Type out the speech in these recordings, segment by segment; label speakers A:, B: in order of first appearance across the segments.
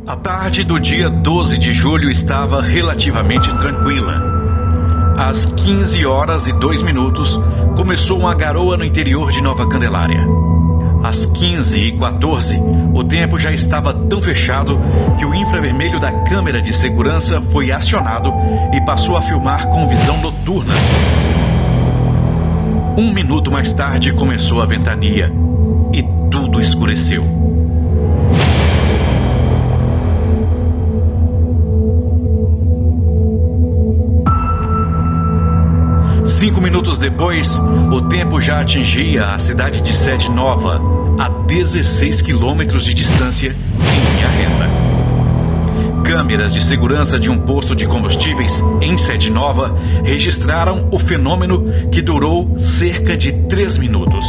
A: A tarde do dia 12 de julho estava relativamente tranquila. Às 15h02, começou uma garoa no interior de Nova Candelária. Às 15h14, o tempo já estava tão fechado que o infravermelho da câmera de segurança foi acionado e passou a filmar com visão noturna. 1 minuto mais tarde começou a ventania e tudo escureceu. 5 minutos depois, o tempo já atingia a cidade de Sede Nova, a 16 quilômetros de distância, em linha reta. Câmeras de segurança de um posto de combustíveis em Sede Nova registraram o fenômeno que durou cerca de 3 minutos.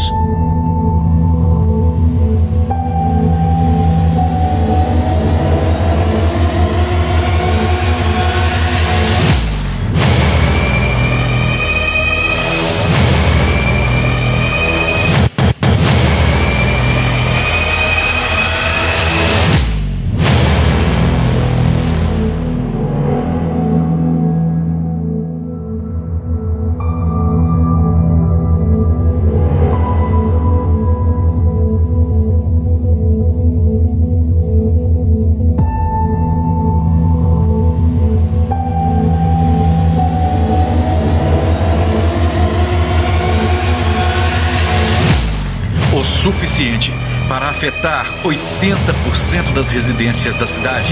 A: Suficiente para afetar 80% das residências da cidade,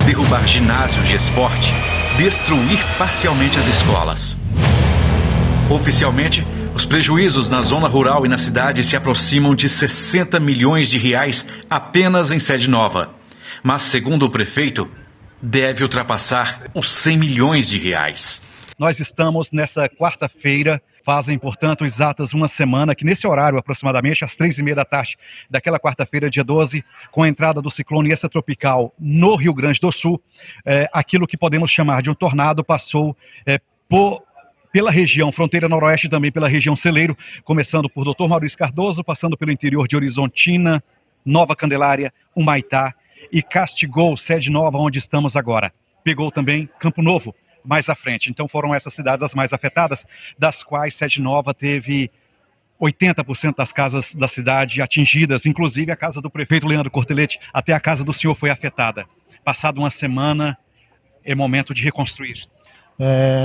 A: derrubar ginásios de esporte, destruir parcialmente as escolas. Oficialmente, os prejuízos na zona rural e na cidade se aproximam de 60 milhões de reais apenas em Sede Nova. Mas, segundo o prefeito, deve ultrapassar os 100 milhões de reais.
B: Nós estamos nessa quarta-feira, fazem, portanto, exatas uma semana, que nesse horário, aproximadamente, às 3h30 da tarde daquela quarta-feira, dia 12, com a entrada do ciclone extratropical no Rio Grande do Sul, aquilo que podemos chamar de um tornado passou pela região fronteira noroeste, também pela região celeiro, começando por Dr. Maurício Cardoso, passando pelo interior de Horizontina, Nova Candelária, Humaitá, e castigou Sede Nova, onde estamos agora. Pegou também Campo Novo, mais à frente. Então foram essas cidades as mais afetadas, das quais Sede Nova teve 80% das casas da cidade atingidas, inclusive a casa do prefeito Leandro Cortelete, até a casa do senhor foi afetada. Passado uma semana, é momento de reconstruir.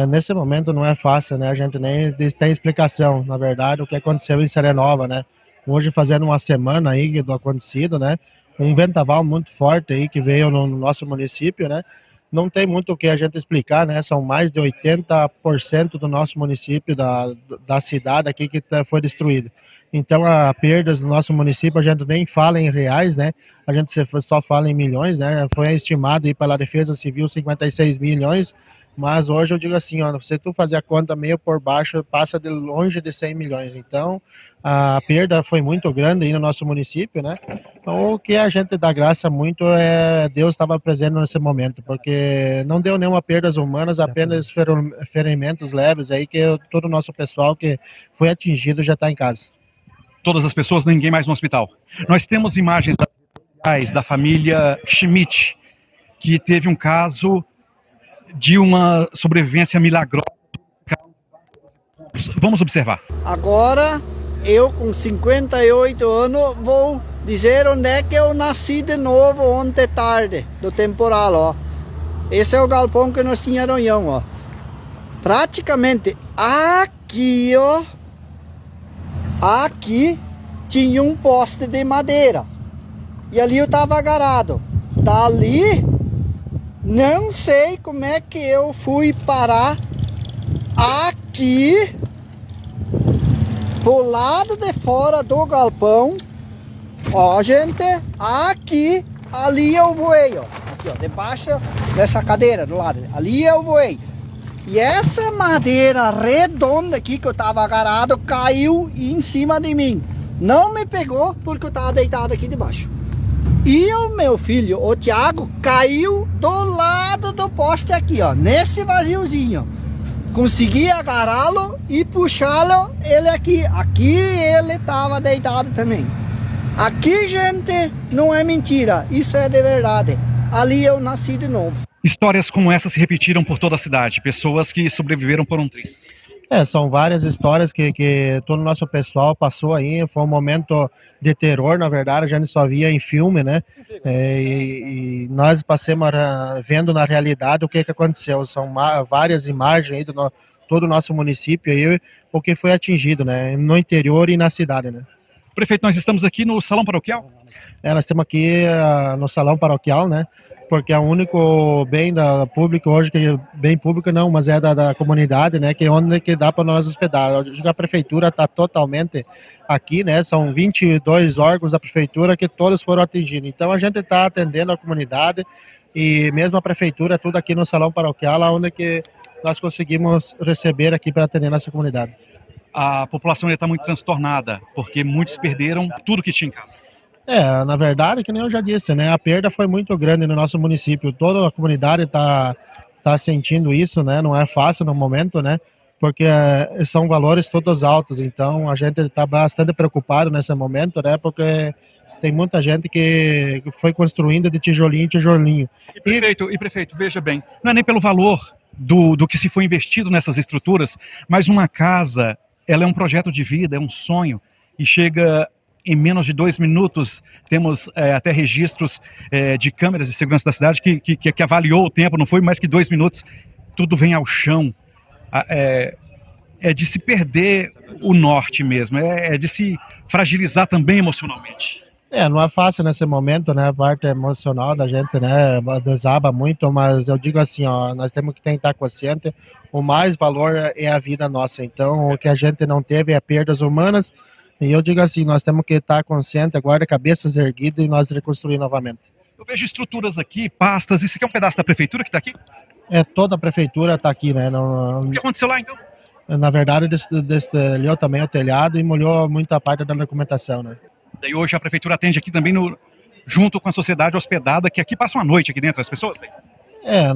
C: Nesse momento não é fácil, né? A gente nem tem explicação, na verdade, o que aconteceu em Sede Nova, né? Hoje fazendo uma semana aí do acontecido, né? Um vendaval muito forte aí que veio no nosso município, né? Não tem muito o que a gente explicar, né? São mais de 80% do nosso município, da cidade aqui que foi destruído. Então, a perdas do nosso município, a gente nem fala em reais, né? A gente só fala em milhões, né? Foi estimado aí pela Defesa Civil 56 milhões, mas hoje eu digo assim, ó, se tu fazer a conta meio por baixo, passa de longe de 100 milhões. Então, a perda foi muito grande aí no nosso município, né? Então, o que a gente dá graça muito é Deus estava presente nesse momento, porque não deu nenhuma perdas humanas, apenas ferimentos leves aí, que todo o nosso pessoal que foi atingido já está em casa.
B: Todas as pessoas, ninguém mais no hospital. Nós temos imagens da família Schmidt, que teve um caso de uma sobrevivência milagrosa. Vamos observar.
D: Agora, eu com 58 anos, vou dizer onde é que eu nasci de novo ontem tarde, do temporal, ó. Esse é o galpão que nós tínhamos Aronhão, ó. Praticamente aqui, ó. Aqui tinha um poste de madeira. E ali eu tava agarrado. Dali, não sei como é que eu fui parar aqui, do lado de fora do galpão. Ó, gente, aqui, ali eu voei, ó. Aqui, ó, debaixo dessa cadeira do lado. Ali eu voei. E essa madeira redonda aqui que eu tava agarrado caiu em cima de mim. Não me pegou porque eu tava deitado aqui debaixo. E o meu filho, o Thiago, caiu do lado do poste aqui, ó. Nesse vaziozinho. Consegui agarrá-lo e puxá-lo ele aqui. Aqui ele tava deitado também. Aqui, gente, não é mentira. Isso é de verdade. ali eu nasci de novo.
B: Histórias como essa se repetiram por toda a cidade, pessoas que sobreviveram por um triz.
C: São várias histórias que todo o nosso pessoal passou aí. Foi um momento de terror, na verdade, a gente só via em filme, né? E nós passamos vendo na realidade o que aconteceu. São várias imagens aí todo o nosso município aí, o que foi atingido, né? No interior e na cidade, né?
B: Prefeito, nós estamos aqui no Salão Paroquial?
C: Nós estamos aqui no Salão Paroquial, né? Porque é o único bem da público hoje, que bem público não, mas é da comunidade, né? Que é onde que dá para nós hospedar. Eu digo que a prefeitura está totalmente aqui, né? São 22 órgãos da prefeitura que todos foram atingidos. Então a gente está atendendo a comunidade e mesmo a prefeitura, tudo aqui no Salão Paroquial, onde que nós conseguimos receber aqui para atender nossa comunidade.
B: A população está muito transtornada, porque muitos perderam tudo que tinha em casa.
C: Na verdade, que nem eu já disse, né? A perda foi muito grande no nosso município. Toda a comunidade está sentindo isso, né? Não é fácil no momento, né? Porque são valores todos altos. Então, a gente está bastante preocupado nesse momento, né? Porque tem muita gente que foi construindo de tijolinho em tijolinho.
B: E prefeito, veja bem, não é nem pelo valor do que se foi investido nessas estruturas, mas uma casa, ela é um projeto de vida, é um sonho, e chega em menos de 2 minutos. Temos até registros de câmeras de segurança da cidade que avaliou o tempo, não foi mais que 2 minutos, tudo vem ao chão. É de se perder o norte mesmo, é de se fragilizar também emocionalmente.
C: Não é fácil nesse momento, né? A parte emocional da gente, né? Desaba muito, mas eu digo assim, ó, nós temos que tentar consciente. O mais valor é a vida nossa. Então, o que a gente não teve é perdas humanas. E eu digo assim, nós temos que estar consciente agora, cabeças erguidas, e nós reconstruir novamente.
B: Eu vejo estruturas aqui, pastas. Isso aqui é um pedaço da prefeitura que está aqui?
C: Toda a prefeitura está aqui, né?
B: O que aconteceu lá, então?
C: Na verdade, destelhou também o telhado e molhou muita parte da documentação, né?
B: Daí hoje a prefeitura atende aqui também junto com a sociedade hospedada, que aqui passa uma noite aqui dentro, as pessoas têm?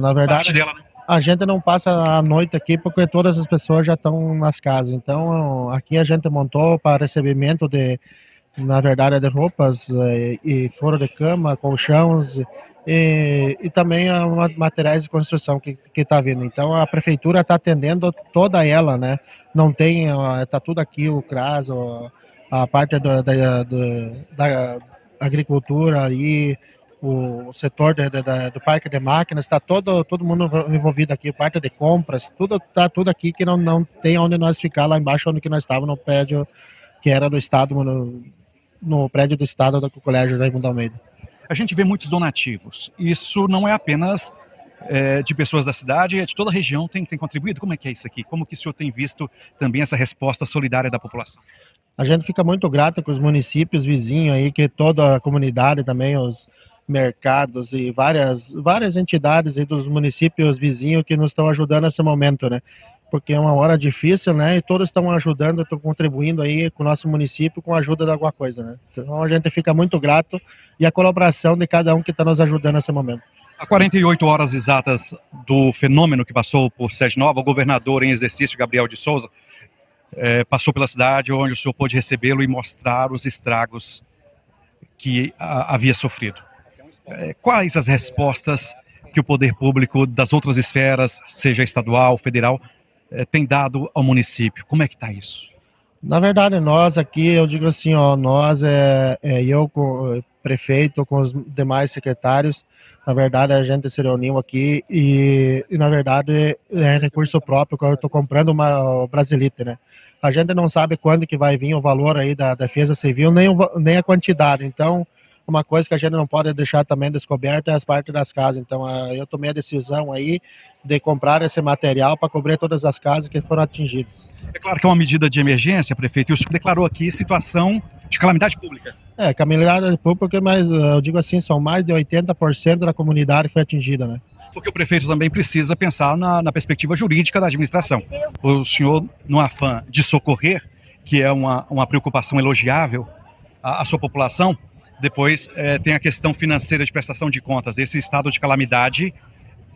C: Na verdade,
B: parte dela, né?
C: A gente não passa a noite aqui porque todas as pessoas já estão nas casas. Então, aqui a gente montou para recebimento na verdade, de roupas e fora de cama, colchões e também materiais de construção que está vindo. Então, a prefeitura está atendendo toda ela, né? Não tem, está tudo aqui, o CRAS, a parte da agricultura ali, o setor do parque de máquinas, está todo mundo envolvido aqui, parte de compras, está tudo aqui que não tem onde nós ficar lá embaixo, onde que nós estávamos no prédio que era do Estado, no prédio do Estado do Colégio Raimundo Almeida.
B: A gente vê muitos donativos. Isso não é apenas de pessoas da cidade, é de toda a região tem contribuído. Como é que é isso aqui? Como que o senhor tem visto também essa resposta solidária da população?
C: A gente fica muito grato com os municípios vizinhos aí, que toda a comunidade também, os mercados e várias entidades aí dos municípios vizinhos que nos estão ajudando nesse momento, né? Porque é uma hora difícil, né? E todos estão ajudando, estão contribuindo aí com o nosso município com a ajuda de alguma coisa, né? Então a gente fica muito grato e a colaboração de cada um que está nos ajudando nesse momento.
B: Há 48 horas exatas do fenômeno que passou por Sede Nova, o governador em exercício, Gabriel de Souza, passou pela cidade, onde o senhor pôde recebê-lo e mostrar os estragos que havia sofrido. Quais as respostas que o poder público das outras esferas, seja estadual, federal, tem dado ao município? Como é que está isso?
C: Na verdade, nós aqui, eu digo assim, ó, nós, eu com o prefeito, com os demais secretários, na verdade a gente se reuniu aqui e na verdade é recurso próprio que eu estou comprando o Brasilite, né? A gente não sabe quando que vai vir o valor aí da Defesa Civil, nem a quantidade, então uma coisa que a gente não pode deixar também descoberta é as partes das casas. Então, eu tomei a decisão aí de comprar esse material para cobrir todas as casas que foram atingidas.
B: É claro que é uma medida de emergência, prefeito, e o senhor declarou aqui situação de calamidade pública.
C: Calamidade pública, mas eu digo assim, são mais de 80% da comunidade que foi atingida, né?
B: Porque o prefeito também precisa pensar na perspectiva jurídica da administração. O senhor, no afã de socorrer, que é uma preocupação elogiável à sua população, depois tem a questão financeira de prestação de contas. Esse estado de calamidade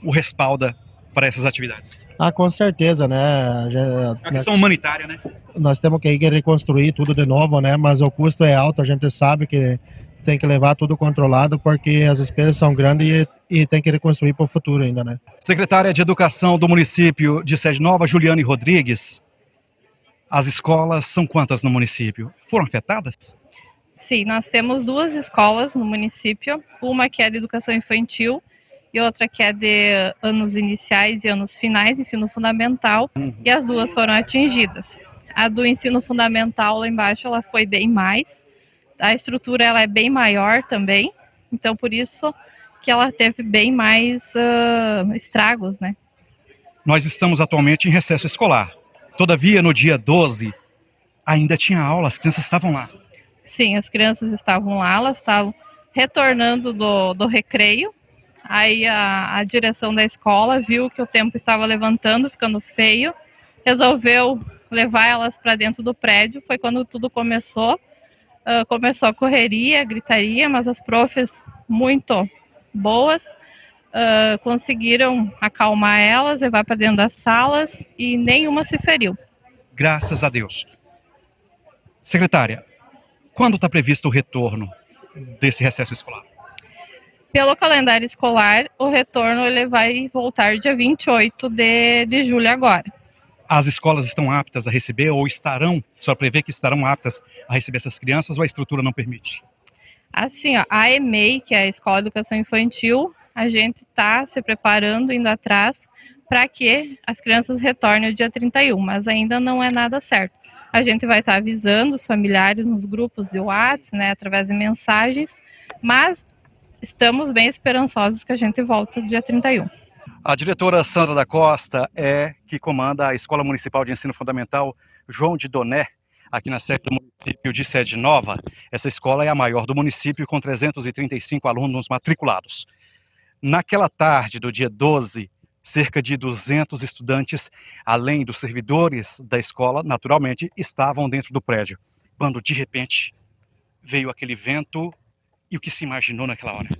B: o respalda para essas atividades.
C: Com certeza, né?
B: É uma questão humanitária, né?
C: Nós temos que reconstruir tudo de novo, né? Mas o custo é alto, a gente sabe que tem que levar tudo controlado, porque as despesas são grandes e tem que reconstruir para o futuro ainda, né?
B: Secretária de Educação do município de Sede Nova, Juliane Rodrigues, as escolas são quantas no município? Foram afetadas?
E: Sim, nós temos 2 escolas no município, uma que é de educação infantil e outra que é de anos iniciais e anos finais, ensino fundamental, e as 2 foram atingidas. A do ensino fundamental lá embaixo, ela foi bem mais, a estrutura ela é bem maior também, então por isso que ela teve bem mais estragos, né?
B: Nós estamos atualmente em recesso escolar. Todavia, no dia 12, ainda tinha aula, as crianças estavam lá.
E: Sim, as crianças estavam lá, elas estavam retornando do recreio. Aí a direção da escola viu que o tempo estava levantando, ficando feio, resolveu levar elas para dentro do prédio. Foi quando tudo começou. Começou a correria, a gritaria, mas as profs muito boas conseguiram acalmar elas, levar para dentro das salas e nenhuma se feriu.
B: Graças a Deus. Secretária, quando está previsto o retorno desse recesso escolar?
E: Pelo calendário escolar, o retorno ele vai voltar dia 28 de julho agora.
B: As escolas estão aptas a receber ou estarão, só prevê que estarão aptas a receber essas crianças ou a estrutura não permite?
E: Assim, ó, a EMEI, que é a Escola de Educação Infantil, a gente está se preparando, indo atrás, para que as crianças retornem no dia 31, mas ainda não é nada certo. A gente vai estar avisando os familiares nos grupos de WhatsApp, né, através de mensagens, mas estamos bem esperançosos que a gente volta no dia 31.
B: A diretora Sandra da Costa que comanda a Escola Municipal de Ensino Fundamental João de Doné, aqui na sede do município de Sede Nova. Essa escola é a maior do município, com 335 alunos matriculados. Naquela tarde do dia 12, cerca de 200 estudantes, além dos servidores da escola, naturalmente, estavam dentro do prédio, quando de repente veio aquele vento. E o que se imaginou naquela hora?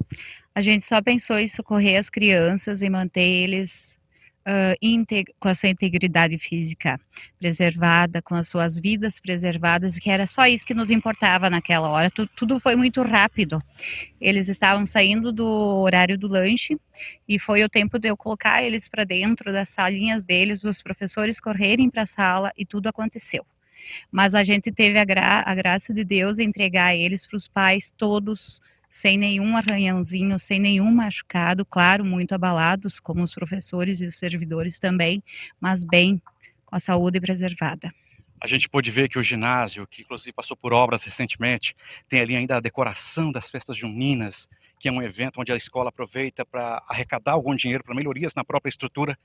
F: A gente só pensou em socorrer as crianças e manter eles com a sua integridade física preservada, com as suas vidas preservadas, que era só isso que nos importava naquela hora. Tudo foi muito rápido. Eles estavam saindo do horário do lanche e foi o tempo de eu colocar eles para dentro das salinhas deles, os professores correrem para a sala e tudo aconteceu. Mas a gente teve a graça de Deus entregar eles para os pais todos, sem nenhum arranhãozinho, sem nenhum machucado, claro, muito abalados, como os professores e os servidores também, mas bem, com a saúde preservada.
B: A gente pôde ver que o ginásio, que inclusive passou por obras recentemente, tem ali ainda a decoração das festas juninas, que é um evento onde a escola aproveita para arrecadar algum dinheiro para melhorias na própria estrutura,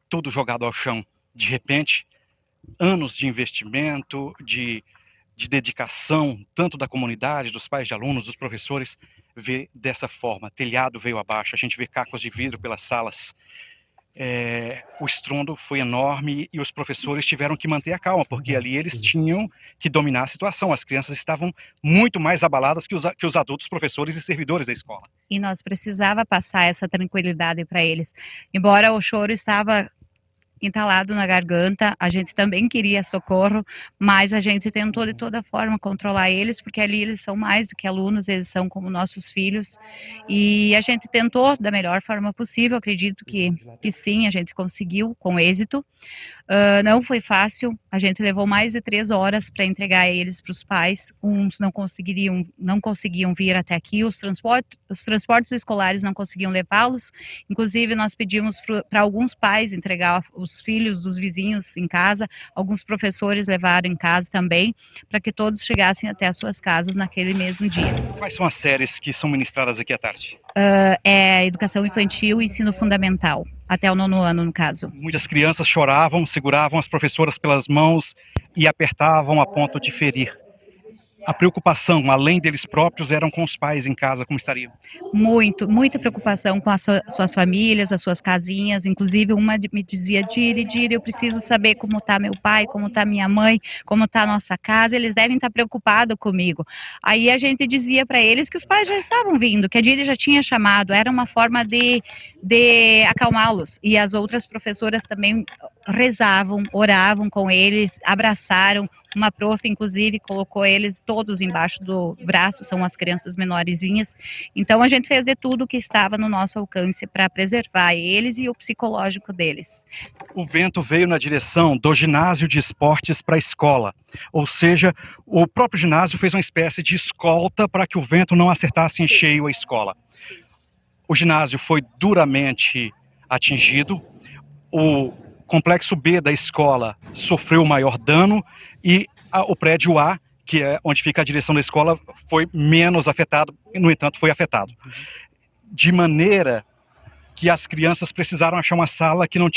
B: tudo jogado ao chão. De repente, anos de investimento, de dedicação, tanto da comunidade, dos pais de alunos, dos professores, vê dessa forma. Telhado veio abaixo, a gente vê cacos de vidro pelas salas. O estrondo foi enorme e os professores tiveram que manter a calma, porque ali eles tinham que dominar a situação. As crianças estavam muito mais abaladas que os adultos, professores e servidores da escola.
F: E nós precisava passar essa tranquilidade para eles. Embora o choro estava entalado na garganta, a gente também queria socorro, mas a gente tentou de toda forma controlar eles, porque ali eles são mais do que alunos, eles são como nossos filhos, e a gente tentou da melhor forma possível, acredito que sim, a gente conseguiu com êxito. Não foi fácil, a gente levou mais de 3 horas para entregar eles para os pais, uns não conseguiam vir até aqui, os transportes escolares não conseguiam levá-los, inclusive nós pedimos para alguns pais entregar os filhos dos vizinhos em casa, alguns professores levaram em casa também, para que todos chegassem até as suas casas naquele mesmo dia.
B: Quais são as séries que são ministradas aqui à tarde?
F: É educação infantil e ensino fundamental, até o 9º ano, no caso.
B: Muitas crianças choravam, seguravam as professoras pelas mãos e apertavam a ponto de ferir. A preocupação, além deles próprios, eram com os pais em casa, como estariam?
F: Muita preocupação com as suas famílias, as suas casinhas, inclusive uma me dizia, Diri, eu preciso saber como está meu pai, como está minha mãe, como está a nossa casa, eles devem estar preocupados comigo. Aí a gente dizia para eles que os pais já estavam vindo, que a Diri já tinha chamado, era uma forma de acalmá-los, e as outras professoras também rezavam, oravam com eles, abraçaram. Uma prof, inclusive, colocou eles todos embaixo do braço, são as crianças menorzinhas. Então, a gente fez de tudo que estava no nosso alcance para preservar eles e o psicológico deles.
B: O vento veio na direção do ginásio de esportes para a escola. Ou seja, o próprio ginásio fez uma espécie de escolta para que o vento não acertasse em cheio a escola. O ginásio foi duramente atingido. O complexo B da escola sofreu o maior dano e o prédio A, que é onde fica a direção da escola, foi menos afetado, no entanto, foi afetado. De maneira que as crianças precisaram achar uma sala que não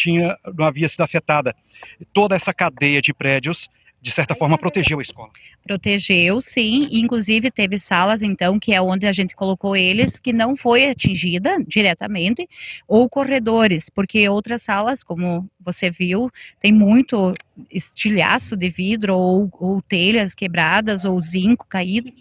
B: havia sido afetada. Toda essa cadeia de prédios, de certa forma, protegeu a escola.
F: Protegeu, sim, e inclusive teve salas, então, que é onde a gente colocou eles, que não foi atingida diretamente, ou corredores, porque outras salas, como você viu, tem muito estilhaço de vidro, ou telhas quebradas, ou zinco caído.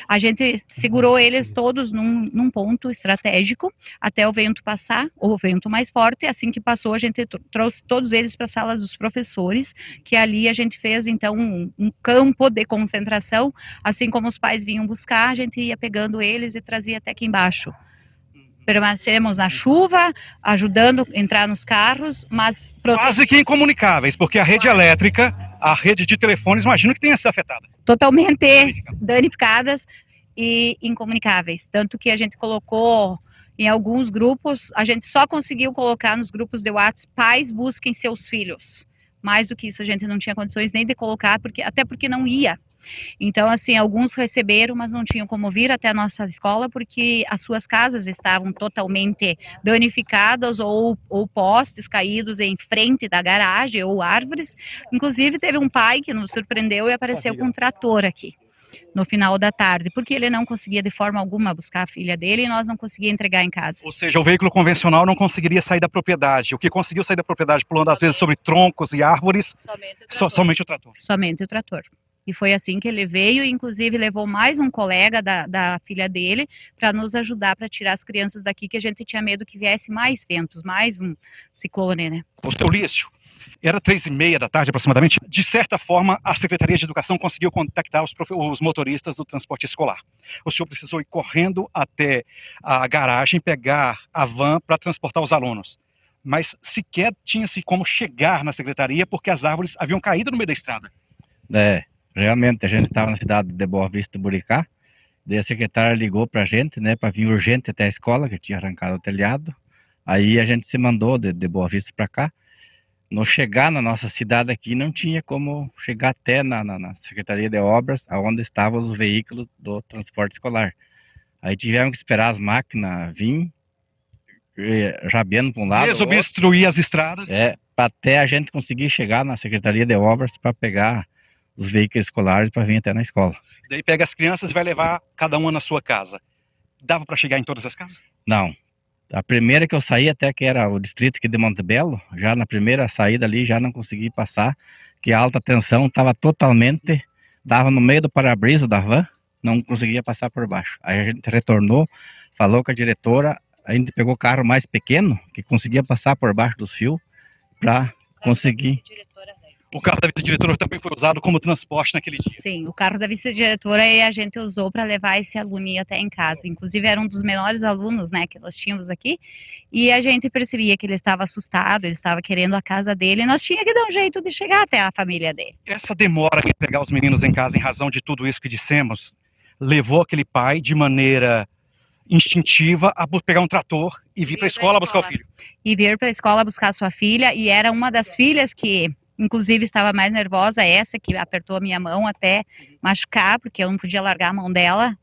F: A gente segurou eles todos num ponto estratégico, até o vento passar, ou o vento mais forte. Assim que passou, a gente trouxe todos eles para as salas dos professores, que ali a gente fez, então, um campo de concentração. Assim como os pais vinham buscar, a gente ia pegando eles e trazia até aqui embaixo. Permanecemos na chuva, ajudando a entrar nos carros, mas...
B: Quase que incomunicáveis, porque a rede elétrica, a rede de telefones, imagino que tenha sido afetada.
F: Totalmente danificadas e incomunicáveis. Tanto que a gente colocou em alguns grupos, a gente só conseguiu colocar nos grupos de WhatsApp: pais busquem seus filhos. Mais do que isso a gente não tinha condições nem de colocar, até porque não ia. Então, assim, alguns receberam, mas não tinham como vir até a nossa escola, porque as suas casas estavam totalmente danificadas, ou postes caídos em frente da garagem, ou árvores. Inclusive, teve um pai que nos surpreendeu e apareceu com um trator aqui, no final da tarde, porque ele não conseguia de forma alguma buscar a filha dele e nós não conseguíamos entregar em casa.
B: Ou seja, o veículo convencional não conseguiria sair da propriedade. O que conseguiu sair da propriedade, pulando às vezes sobre troncos e árvores, somente o trator.
F: Somente o trator. E foi assim que ele veio, inclusive levou mais um colega da filha dele para nos ajudar para tirar as crianças daqui, que a gente tinha medo que viesse mais ventos, mais um ciclone, né?
B: O seu Lício, era 3h30 da tarde aproximadamente. De certa forma, a Secretaria de Educação conseguiu contactar os motoristas do transporte escolar. O senhor precisou ir correndo até a garagem, pegar a van para transportar os alunos. Mas sequer tinha-se como chegar na secretaria, porque as árvores haviam caído no meio da estrada.
G: Realmente, a gente estava na cidade de Boa Vista do Buricá, daí a secretária ligou para a gente, né, para vir urgente até a escola, que tinha arrancado o telhado. Aí a gente se mandou de Boa Vista para cá. No chegar na nossa cidade aqui, não tinha como chegar até na Secretaria de Obras, onde estavam os veículos do transporte escolar. Aí tivemos que esperar as máquinas vir, rabiando para um lado.
B: Desobstruir as estradas.
G: Para até a gente conseguir chegar na Secretaria de Obras para pegar os veículos escolares para vir até na escola.
B: Daí pega as crianças e vai levar cada uma na sua casa. Dava para chegar em todas as casas?
G: Não. A primeira que eu saí, até que era o distrito aqui de Montebello, já na primeira saída ali já não consegui passar, que a alta tensão estava totalmente, dava no meio do para-brisa da van, não conseguia passar por baixo. Aí a gente retornou, falou com a diretora, a gente pegou carro mais pequeno, que conseguia passar por baixo dos fios, para conseguir...
B: O carro da vice-diretora também foi usado como transporte naquele dia.
F: Sim, o carro da vice-diretora a gente usou para levar esse aluno até em casa. Inclusive era um dos menores alunos, né, que nós tínhamos aqui. E a gente percebia que ele estava assustado, ele estava querendo a casa dele. E nós tínhamos que dar um jeito de chegar até a família dele.
B: Essa demora em pegar os meninos em casa, em razão de tudo isso que dissemos, levou aquele pai de maneira instintiva a pegar um trator e vir para a escola buscar o filho.
F: E vir para a escola buscar a sua filha. E era uma das filhas que... Inclusive estava mais nervosa, essa que apertou a minha mão até machucar, porque eu não podia largar a mão dela.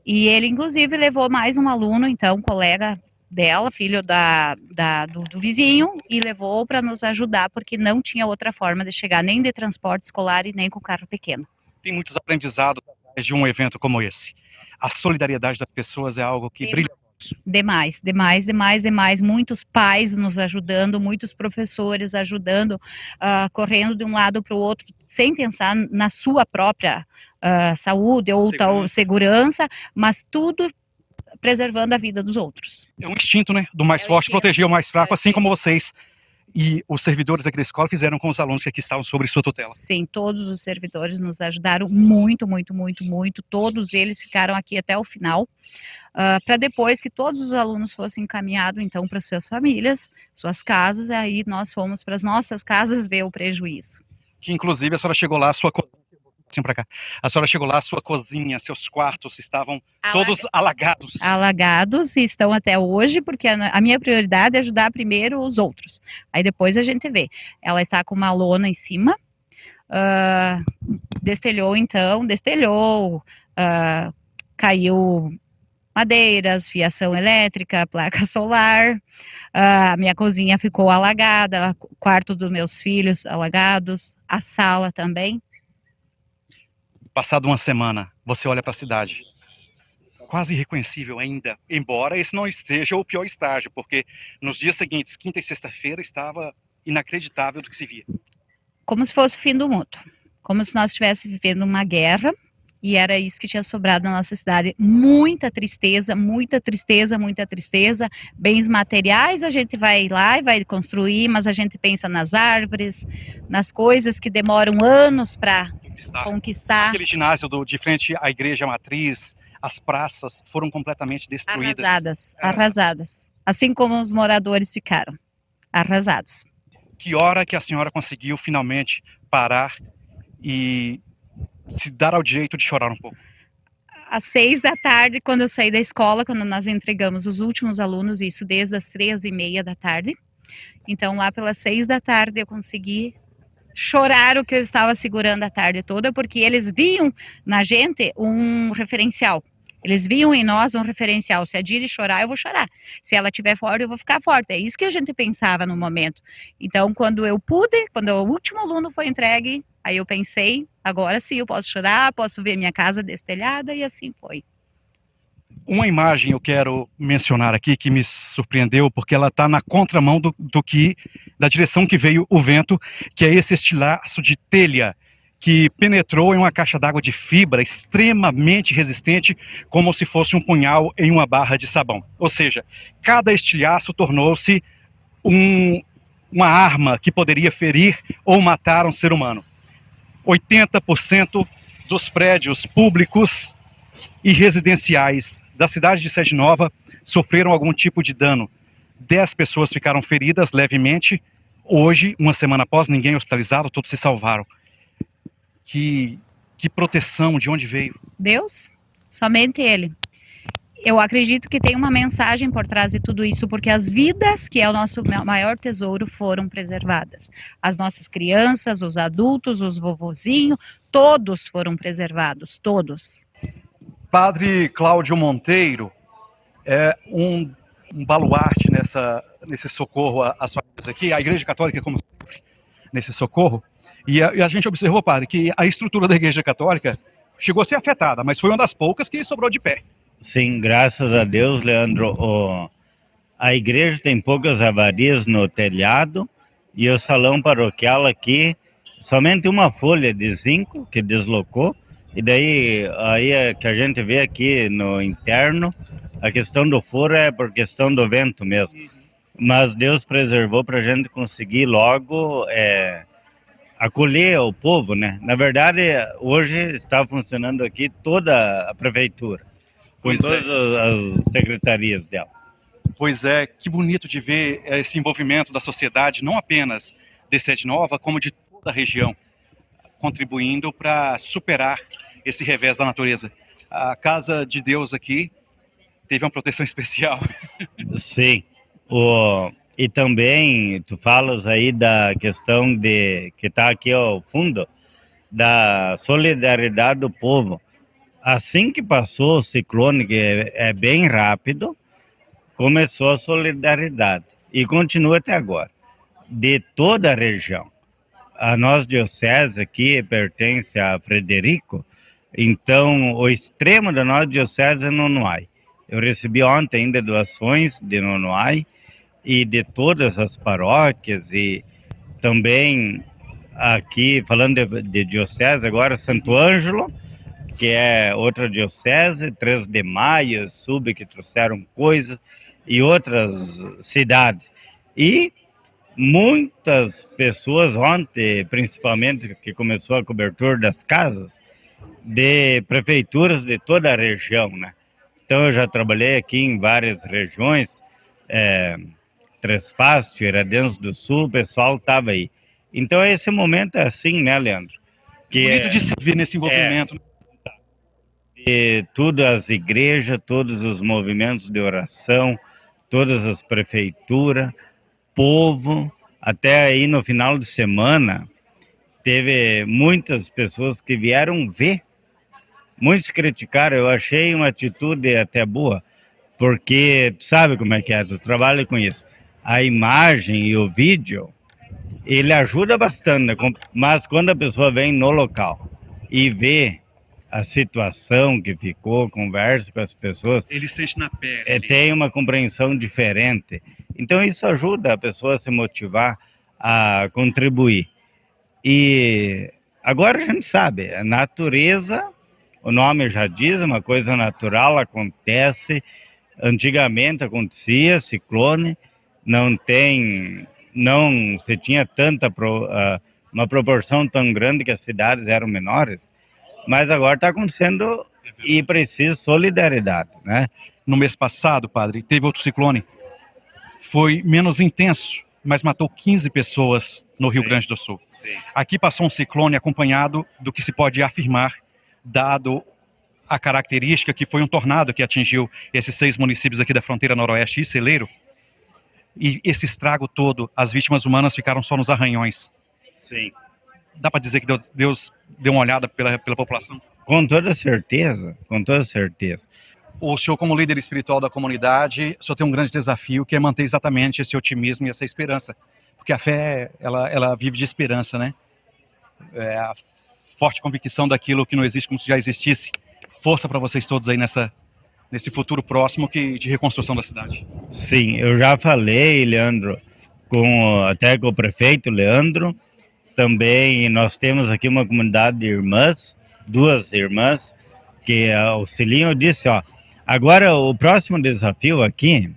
F: E ele, inclusive, levou mais um aluno, então, colega dela, filho do vizinho, e levou para nos ajudar, porque não tinha outra forma de chegar, nem de transporte escolar e nem com carro pequeno.
B: Tem muitos aprendizados de um evento como esse. A solidariedade das pessoas é algo que brilha.
F: Demais, demais, demais, demais. Muitos pais nos ajudando, muitos professores ajudando, correndo de um lado para o outro, sem pensar na sua própria saúde ou segurança, mas tudo preservando a vida dos outros.
B: É um instinto, né? Do mais forte proteger o mais fraco, assim como vocês e os servidores aqui da escola fizeram com os alunos que aqui estavam sobre sua tutela?
F: Sim, todos os servidores nos ajudaram muito, muito, muito, muito. Todos eles ficaram aqui até o final, para depois que todos os alunos fossem encaminhados, então, para suas famílias, suas casas, e aí nós fomos para as nossas casas ver o prejuízo.
B: Que inclusive a senhora chegou lá, assim para cá. A senhora chegou lá, sua cozinha, seus quartos estavam todos alagados.
F: Alagados e estão até hoje, porque a minha prioridade é ajudar primeiro os outros. Aí depois a gente vê. Ela está com uma lona em cima, destelhou, caiu madeiras, fiação elétrica, placa solar. A minha cozinha ficou alagada, o quarto dos meus filhos alagados, a sala também.
B: Passado uma semana, você olha para a cidade, quase irreconhecível ainda, embora esse não esteja o pior estágio, porque nos dias seguintes, quinta e sexta-feira, estava inacreditável do que se via.
F: Como se fosse o fim do mundo, como se nós estivéssemos vivendo uma guerra, e era isso que tinha sobrado na nossa cidade. Muita tristeza, muita tristeza, muita tristeza. Bens materiais a gente vai lá e vai construir, mas a gente pensa nas árvores, nas coisas que demoram anos para conquistar.
B: Aquele ginásio de frente à igreja matriz, as praças foram completamente destruídas.
F: Arrasadas. Assim como os moradores ficaram arrasados.
B: Que hora que a senhora conseguiu finalmente parar e se dar ao direito de chorar um pouco?
F: Às 6 da tarde, quando eu saí da escola, quando nós entregamos os últimos alunos, isso desde as 3h30 da tarde. Então, lá pelas 6 da tarde, eu consegui chorar o que eu estava segurando a tarde toda, porque eles viam na gente um referencial. Eles viam em nós um referencial. Se a Diri chorar, eu vou chorar. Se ela estiver forte, eu vou ficar forte. É isso que a gente pensava no momento. Então, quando eu pude, quando o último aluno foi entregue, aí eu pensei, agora sim eu posso chorar, posso ver minha casa destelhada, e assim foi.
B: Uma imagem eu quero mencionar aqui que me surpreendeu, porque ela está na contramão da direção que veio o vento, que é esse estilhaço de telha que penetrou em uma caixa d'água de fibra extremamente resistente, como se fosse um punhal em uma barra de sabão. Ou seja, cada estilhaço tornou-se uma arma que poderia ferir ou matar um ser humano. 80% dos prédios públicos e residenciais da cidade de Sede Nova sofreram algum tipo de dano. 10 pessoas ficaram feridas levemente. Hoje, uma semana após, ninguém hospitalizado, todos se salvaram. Que proteção, de onde veio?
F: Deus, somente Ele. Eu acredito que tem uma mensagem por trás de tudo isso, porque as vidas, que é o nosso maior tesouro, foram preservadas. As nossas crianças, os adultos, os vovozinhos, todos foram preservados, todos.
B: Padre Cláudio Monteiro é um baluarte nesse socorro às famílias aqui, a Igreja Católica, como sempre, nesse socorro. E a gente observou, padre, que a estrutura da Igreja Católica chegou a ser afetada, mas foi uma das poucas que sobrou de pé.
H: Sim, graças a Deus, Leandro. A igreja tem poucas avarias no telhado e o salão paroquial aqui, somente uma folha de zinco que deslocou. E daí aí é que a gente vê aqui no interno, a questão do furo é por questão do vento mesmo. Mas Deus preservou para a gente conseguir logo acolher o povo, né? Na verdade, hoje está funcionando aqui toda a prefeitura, com todas as secretarias dela.
B: Pois é, que bonito de ver esse envolvimento da sociedade, não apenas de Sede Nova, como de toda a região, contribuindo para superar esse revés da natureza. A Casa de Deus aqui teve uma proteção especial.
H: Sim. E também, tu falas aí da questão que está aqui ao fundo, da solidariedade do povo. Assim que passou o ciclone, que é bem rápido, começou a solidariedade. E continua até agora. De toda a região. A nossa diocese aqui pertence a Frederico, então o extremo da nossa diocese é Nonoai. Eu recebi ontem ainda doações de Nonoai e de todas as paróquias, e também aqui, falando de diocese agora, Santo Ângelo, que é outra diocese, 3 de Maio, que trouxeram coisas, e outras cidades. E muitas pessoas ontem, principalmente que começou a cobertura das casas, de prefeituras de toda a região, né? Então eu já trabalhei aqui em várias regiões, Três Passos, Tiradentes do Sul, o pessoal estava aí. Então esse momento é assim, né, Leandro? Que
B: Bonito de se ver nesse envolvimento.
H: E tudo, as igrejas, todos os movimentos de oração, todas as prefeituras, povo, até aí no final de semana, teve muitas pessoas que vieram ver. Muitos criticaram, eu achei uma atitude até boa, porque sabe como é que é, tu trabalha com isso. A imagem e o vídeo, ele ajuda bastante, né? Mas quando a pessoa vem no local e vê a situação que ficou, conversa com as pessoas,
B: Ele sente na pele.
H: tem uma compreensão diferente. Então isso ajuda a pessoa a se motivar a contribuir. E agora a gente sabe, a natureza, o nome já diz, uma coisa natural, acontece. Antigamente acontecia ciclone, não se tinha uma proporção tão grande que as cidades eram menores, mas agora está acontecendo e precisa solidariedade, né?
B: No mês passado, padre, teve outro ciclone. Foi menos intenso, mas matou 15 pessoas no Rio Grande do Sul.
H: Sim.
B: Aqui passou um ciclone acompanhado do que se pode afirmar, dado a característica que foi um tornado que atingiu esses 6 municípios aqui da fronteira noroeste e Celeiro. E esse estrago todo, as vítimas humanas ficaram só nos arranhões.
H: Sim.
B: Dá para dizer que Deus deu uma olhada pela população?
H: Com toda certeza, com toda certeza.
B: O senhor, como líder espiritual da comunidade, o senhor tem um grande desafio, que é manter exatamente esse otimismo e essa esperança. Porque a fé, ela vive de esperança, né? É a forte convicção daquilo que não existe como se já existisse. Força para vocês todos aí nesse futuro próximo de reconstrução da cidade.
H: Sim, eu já falei, Leandro, até com o prefeito Leandro. Também nós temos aqui uma comunidade de irmãs, 2 irmãs, que auxiliam. Eu disse, agora o próximo desafio aqui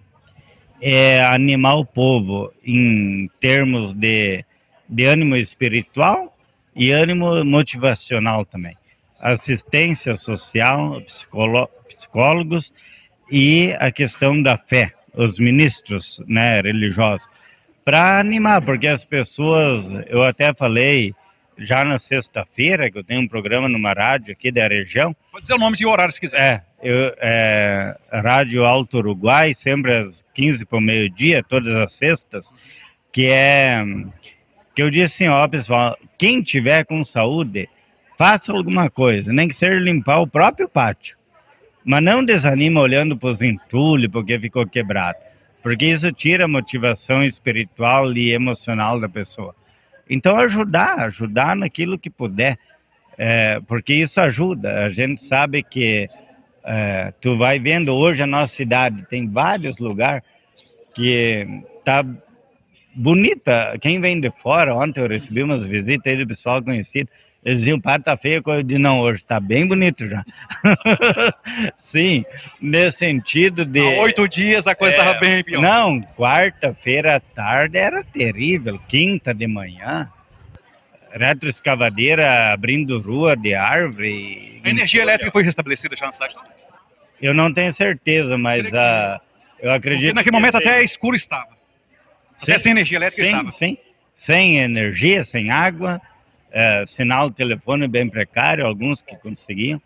H: é animar o povo em termos de ânimo espiritual e ânimo motivacional também. Assistência social, psicólogos e a questão da fé, os ministros, né, religiosos, para animar, porque as pessoas, eu até falei já na sexta-feira, que eu tenho um programa numa rádio aqui da região.
B: Pode dizer o nome e o horário se quiser.
H: Rádio Alto Uruguai, sempre às 15 para o meio-dia, todas as sextas, que eu disse assim, pessoal, quem tiver com saúde, faça alguma coisa, nem que seja limpar o próprio pátio. Mas não desanima olhando para os entulhos porque ficou quebrado. Porque isso tira a motivação espiritual e emocional da pessoa. Então ajudar naquilo que puder, porque isso ajuda. A gente sabe que tu vai vendo hoje a nossa cidade, tem vários lugares que tá bonita. Quem vem de fora, ontem eu recebi umas visitas aí do pessoal conhecido, eles diziam, padre, tá feio, eu disse, não, hoje tá bem bonito já. Sim, nesse sentido de...
B: Há 8 dias a coisa estava bem pior.
H: Não, quarta-feira à tarde era terrível, quinta de manhã, retroescavadeira abrindo rua de árvore.
B: A energia elétrica foi restabelecida já na cidade? Não?
H: Eu não tenho certeza, mas eu acredito...
B: Porque naquele momento até escuro estava. Até sem energia elétrica estava.
H: Sim, sem energia, sem água... sinal de telefone bem precário, alguns que conseguiam,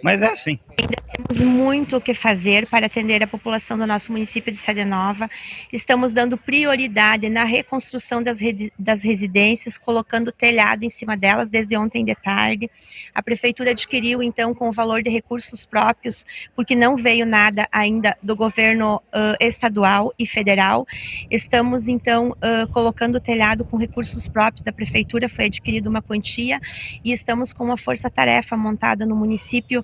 H: mas é assim.
I: Ainda temos muito o que fazer para atender a população do nosso município de Cidade Nova. Estamos dando prioridade na reconstrução das residências, colocando telhado em cima delas desde ontem de tarde. A prefeitura adquiriu, então, com o valor de recursos próprios, porque não veio nada ainda do governo estadual e federal. Estamos, então, colocando telhado com recursos próprios da prefeitura, foi adquirida uma quantia, e estamos com uma força-tarefa montada no município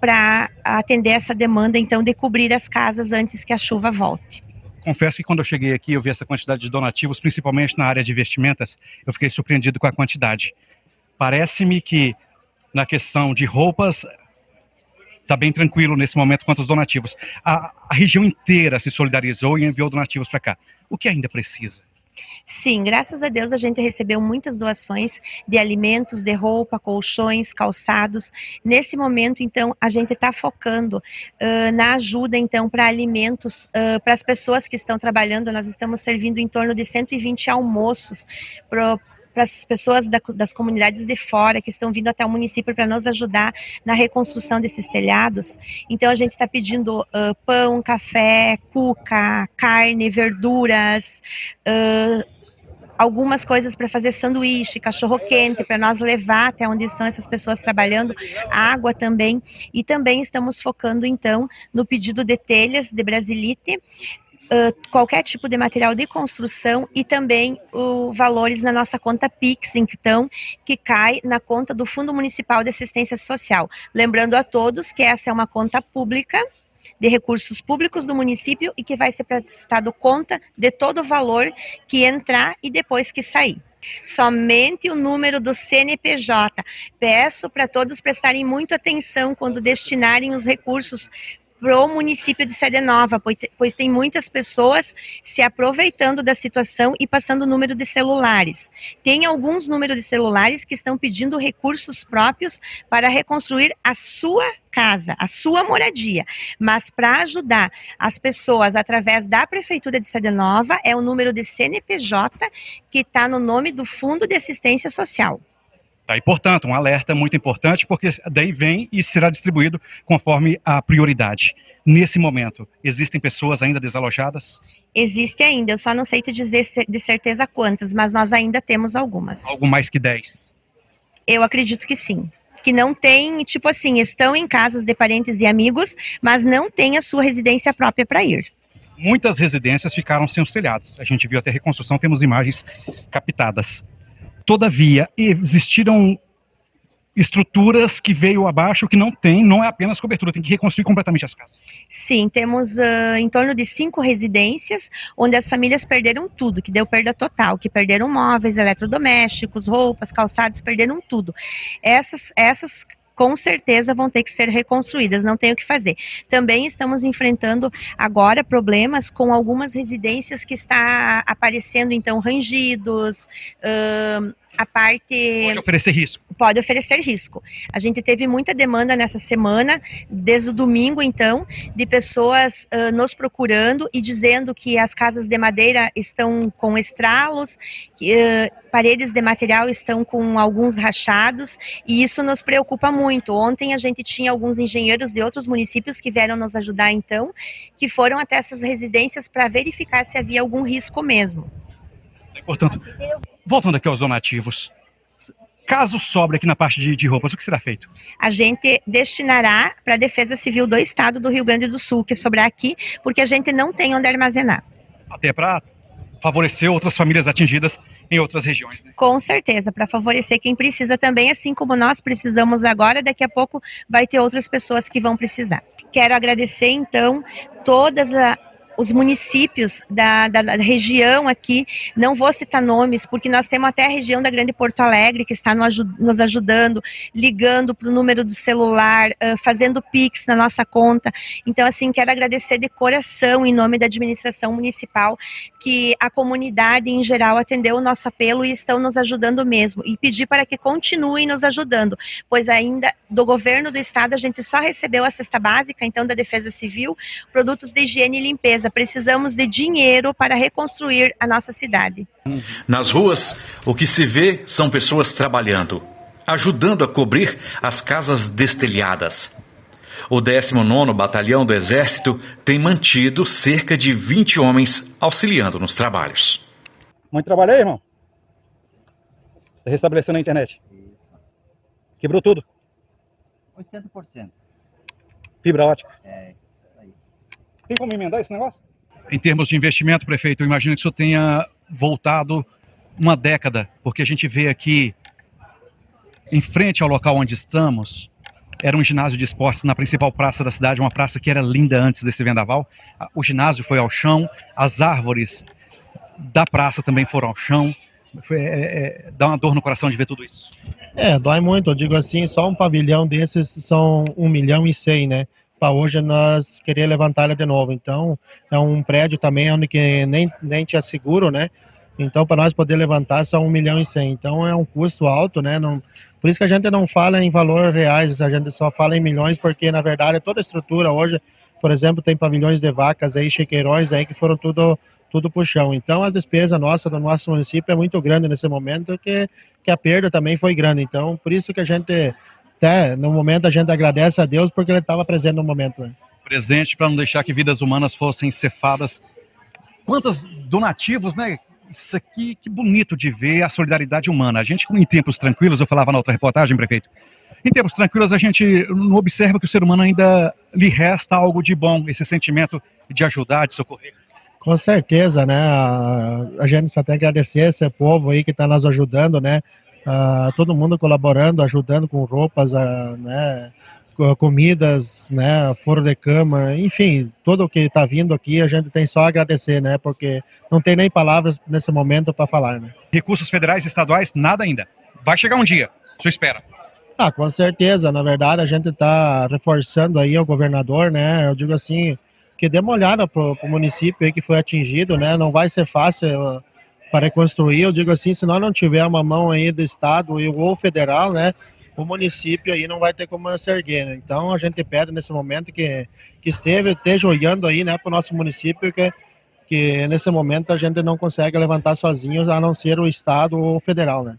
I: para atender essa demanda, então, de cobrir as casas antes que a chuva volte.
B: Confesso que quando eu cheguei aqui, eu vi essa quantidade de donativos, principalmente na área de vestimentas, eu fiquei surpreendido com a quantidade. Parece-me que na questão de roupas, está bem tranquilo nesse momento quanto aos donativos. A região inteira se solidarizou e enviou donativos para cá. O que ainda precisa?
I: Sim, graças a Deus a gente recebeu muitas doações de alimentos, de roupa, colchões, calçados. Nesse momento, então, a gente está focando na ajuda, então, para alimentos para as pessoas que estão trabalhando. Nós estamos servindo em torno de 120 almoços para as pessoas das comunidades de fora que estão vindo até o município para nos ajudar na reconstrução desses telhados. Então a gente está pedindo pão, café, cuca, carne, verduras, algumas coisas para fazer sanduíche, cachorro-quente, para nós levar até onde estão essas pessoas trabalhando, água também. E também estamos focando, então, no pedido de telhas de brasilite, qualquer tipo de material de construção e também valores na nossa conta Pix, então, que cai na conta do Fundo Municipal de Assistência Social. Lembrando a todos que essa é uma conta pública, de recursos públicos do município e que vai ser prestado conta de todo o valor que entrar e depois que sair. Somente o número do CNPJ. Peço para todos prestarem muita atenção quando destinarem os recursos para o município de Sede Nova, pois tem muitas pessoas se aproveitando da situação e passando o número de celulares. Tem alguns números de celulares que estão pedindo recursos próprios para reconstruir a sua casa, a sua moradia, mas para ajudar as pessoas através da Prefeitura de Sede Nova é o número de CNPJ que está no nome do Fundo de Assistência Social.
B: Tá, e, portanto, um alerta muito importante, porque daí vem e será distribuído conforme a prioridade. Nesse momento, existem pessoas ainda desalojadas?
I: Existe ainda, eu só não sei te dizer de certeza quantas, mas nós ainda temos algumas.
B: Algo mais que 10?
I: Eu acredito que sim. Que não tem, tipo assim, estão em casas de parentes e amigos, mas não tem a sua residência própria para ir.
B: Muitas residências ficaram sem os telhados. A gente viu até reconstrução, temos imagens captadas. Todavia, existiram estruturas que veio abaixo que não é apenas cobertura, tem que reconstruir completamente as casas.
I: Sim, temos em torno de 5 residências, onde as famílias perderam tudo, que deu perda total, que perderam móveis, eletrodomésticos, roupas, calçados, perderam tudo. Essas com certeza vão ter que ser reconstruídas, não tem o que fazer. Também estamos enfrentando agora problemas com algumas residências que está aparecendo, então, rangidos, a parte...
B: Pode oferecer risco.
I: Pode oferecer risco. A gente teve muita demanda nessa semana, desde o domingo, então, de pessoas nos procurando e dizendo que as casas de madeira estão com estralos, que paredes de material estão com alguns rachados, e isso nos preocupa muito. Ontem a gente tinha alguns engenheiros de outros municípios que vieram nos ajudar, então, que foram até essas residências para verificar se havia algum risco mesmo.
B: Portanto, voltando aqui aos donativos, caso sobre aqui na parte de roupas, o que será feito?
I: A gente destinará para a Defesa Civil do Estado do Rio Grande do Sul, que sobrar aqui, porque a gente não tem onde armazenar.
B: Até para favorecer outras famílias atingidas em outras regiões, né?
I: Com certeza, para favorecer quem precisa também, assim como nós precisamos agora, daqui a pouco vai ter outras pessoas que vão precisar. Quero agradecer, então, os municípios da região aqui, não vou citar nomes, porque nós temos até a região da Grande Porto Alegre que está nos ajudando, ligando para o número do celular, fazendo Pix na nossa conta. Então, assim, quero agradecer de coração, em nome da administração municipal, que a comunidade em geral atendeu o nosso apelo e estão nos ajudando mesmo. E pedir para que continuem nos ajudando, pois ainda do governo do estado a gente só recebeu a cesta básica, então, da Defesa Civil, produtos de higiene e limpeza. Precisamos de dinheiro para reconstruir a nossa cidade.
A: Nas ruas, o que se vê são pessoas trabalhando, ajudando a cobrir as casas destelhadas. O 19º Batalhão do Exército tem mantido cerca de 20 homens auxiliando nos trabalhos.
B: Muito trabalho aí, irmão? Tá restabelecendo a internet? Quebrou tudo?
J: 80%.
B: Fibra ótica?
J: Aí.
B: Tem como emendar esse negócio? Em termos de investimento, prefeito, eu imagino que o senhor tenha voltado uma década, porque a gente vê aqui, em frente ao local onde estamos, era um ginásio de esportes na principal praça da cidade, uma praça que era linda antes desse vendaval. O ginásio foi ao chão, as árvores da praça também foram ao chão. Dá uma dor no coração de ver tudo isso.
C: Dói muito, eu digo assim, só um pavilhão desses são 1.100.000, né? Para hoje nós querer levantar ela de novo. Então, é um prédio também onde que nem tinha seguro, né? Então, para nós poder levantar, são 1.100.000. Então, é um custo alto, né? Não, por isso que a gente não fala em valores reais, a gente só fala em milhões, porque, na verdade, toda a estrutura hoje, por exemplo, tem pavilhões de vacas aí, chiqueirões aí, que foram tudo pro chão. Então, a despesa nossa do nosso município é muito grande nesse momento, que a perda também foi grande. Então, por isso que a gente, até no momento, a gente agradece a Deus, porque ele estava presente no momento, né?
B: Presente para não deixar que vidas humanas fossem cefadas. Quantos donativos, né? Isso aqui, que bonito de ver a solidariedade humana. A gente, em tempos tranquilos, eu falava na outra reportagem, prefeito, em tempos tranquilos a gente não observa que o ser humano ainda lhe resta algo de bom, esse sentimento de ajudar, de socorrer.
C: Com certeza, né? A gente só tem que agradecer esse povo aí que está nos ajudando, né? Todo mundo colaborando, ajudando com roupas, né? Comidas, né? Foro de cama, enfim, tudo que está vindo aqui a gente tem só a agradecer, né? Porque não tem nem palavras nesse momento para falar, né?
B: Recursos federais e estaduais, nada ainda. Vai chegar um dia, o senhor espera?
C: Com certeza, na verdade a gente está reforçando aí o governador, né? Eu digo assim, que dê uma olhada para o município aí que foi atingido, né? Não vai ser fácil para reconstruir, eu digo assim, se nós não tiver uma mão aí do estado ou federal, né? O município aí não vai ter como se erguer, né? Então a gente pede nesse momento que esteja olhando aí, né, para o nosso município, que nesse momento a gente não consegue levantar sozinhos, a não ser o estado ou o federal, né?